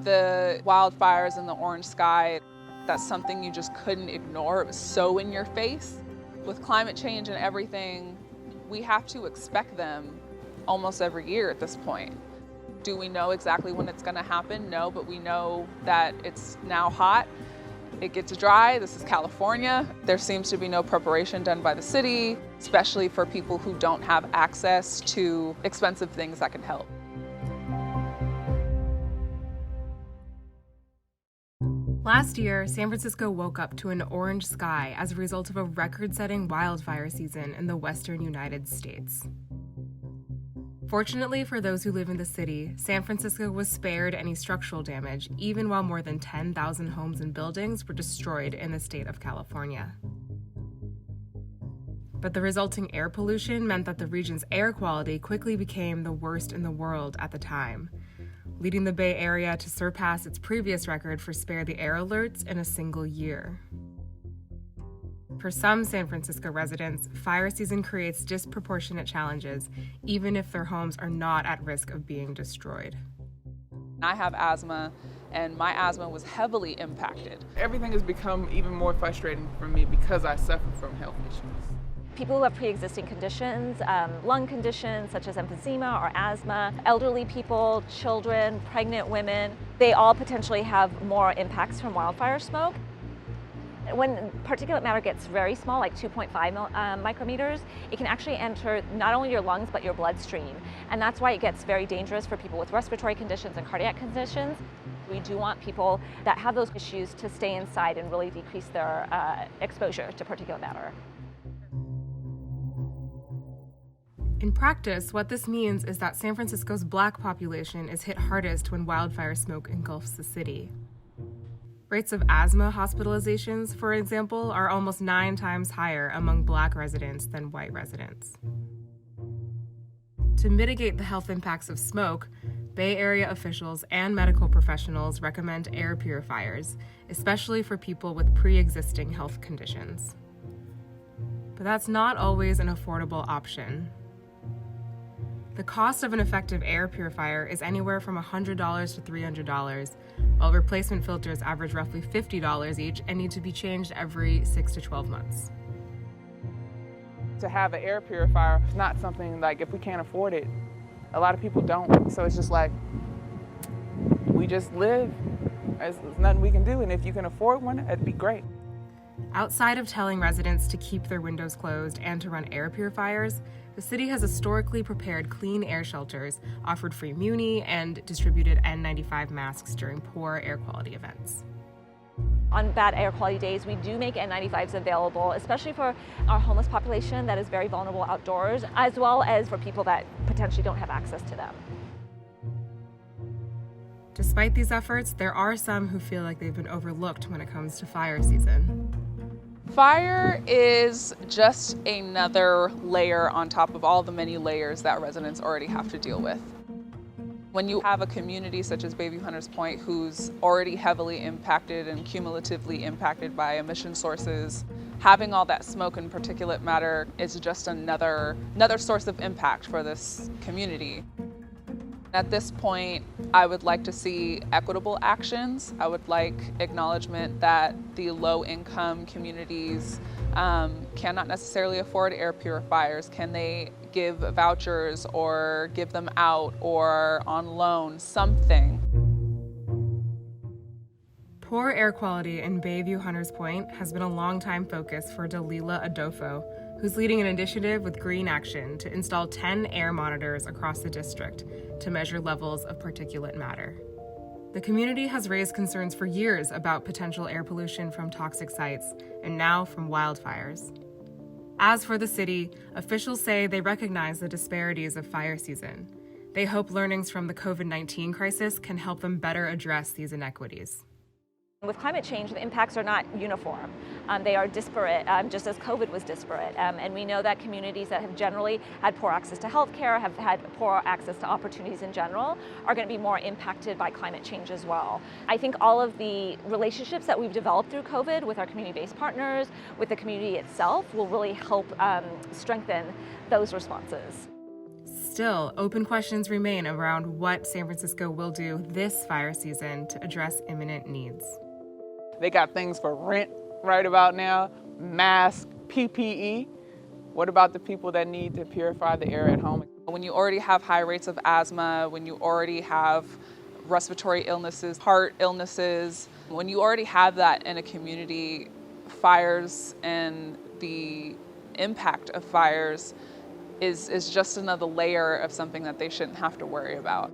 The wildfires and the orange sky, that's something you just couldn't ignore. It was so in your face. With climate change and everything, we have to expect them almost every year at this point. Do we know exactly when it's gonna happen? No, but we know that it's now hot. It gets dry. This is California. There seems to be no preparation done by the city, especially for people who don't have access to expensive things that can help. Last year, San Francisco woke up to an orange sky as a result of a record-setting wildfire season in the western United States. Fortunately for those who live in the city, San Francisco was spared any structural damage, even while more than 10,000 homes and buildings were destroyed in the state of California. But the resulting air pollution meant that the region's air quality quickly became the worst in the world at the time, leading the Bay Area to surpass its previous record for spare the air alerts in a single year. For some San Francisco residents, fire season creates disproportionate challenges, even if their homes are not at risk of being destroyed. I have asthma, and my asthma was heavily impacted. Everything has become even more frustrating for me because I suffer from health issues. People who have pre-existing conditions, lung conditions such as emphysema or asthma, elderly people, children, pregnant women, they all potentially have more impacts from wildfire smoke. When particulate matter gets very small, like 2.5 micrometers, it can actually enter not only your lungs, but your bloodstream. And that's why it gets very dangerous for people with respiratory conditions and cardiac conditions. We do want people that have those issues to stay inside and really decrease their exposure to particulate matter. In practice, what this means is that San Francisco's Black population is hit hardest when wildfire smoke engulfs the city. Rates of asthma hospitalizations, for example, are almost 9 times higher among Black residents than white residents. To mitigate the health impacts of smoke, Bay Area officials and medical professionals recommend air purifiers, especially for people with pre-existing health conditions. But that's not always an affordable option. The cost of an effective air purifier is anywhere from $100 to $300, while replacement filters average roughly $50 each and need to be changed every 6 to 12 months. To have an air purifier is not something like if we can't afford it. A lot of people don't, so it's just like we just live. There's nothing we can do, and if you can afford one, it'd be great. Outside of telling residents to keep their windows closed and to run air purifiers, the city has historically prepared clean air shelters, offered free muni, and distributed N95 masks during poor air quality events. On bad air quality days, we do make N95s available, especially for our homeless population that is very vulnerable outdoors, as well as for people that potentially don't have access to them. Despite these efforts, there are some who feel like they've been overlooked when it comes to fire season. Fire is just another layer on top of all the many layers that residents already have to deal with. When you have a community such as Bayview Hunters Point who's already heavily impacted and cumulatively impacted by emission sources, having all that smoke and particulate matter is just another source of impact for this community. At this point, I would like to see equitable actions. I would like acknowledgement that the low-income communities cannot necessarily afford air purifiers. Can they give vouchers or give them out or on loan, something? Poor air quality in Bayview Hunters Point has been a longtime focus for Dalila Adolfo, who's leading an initiative with Green Action to install 10 air monitors across the district to measure levels of particulate matter. The community has raised concerns for years about potential air pollution from toxic sites and now from wildfires. As for the city, officials say they recognize the disparities of fire season. They hope learnings from the COVID-19 crisis can help them better address these inequities. With climate change, the impacts are not uniform. They are disparate, just as COVID was disparate. And we know that communities that have generally had poor access to healthcare, have had poor access to opportunities in general, are going to be more impacted by climate change as well. I think all of the relationships that we've developed through COVID with our community-based partners, with the community itself, will really help strengthen those responses. Still, open questions remain around what San Francisco will do this fire season to address imminent needs. They got things for rent right about now, masks, PPE. What about the people that need to purify the air at home? When you already have high rates of asthma, when you already have respiratory illnesses, heart illnesses, when you already have that in a community, fires and the impact of fires is just another layer of something that they shouldn't have to worry about.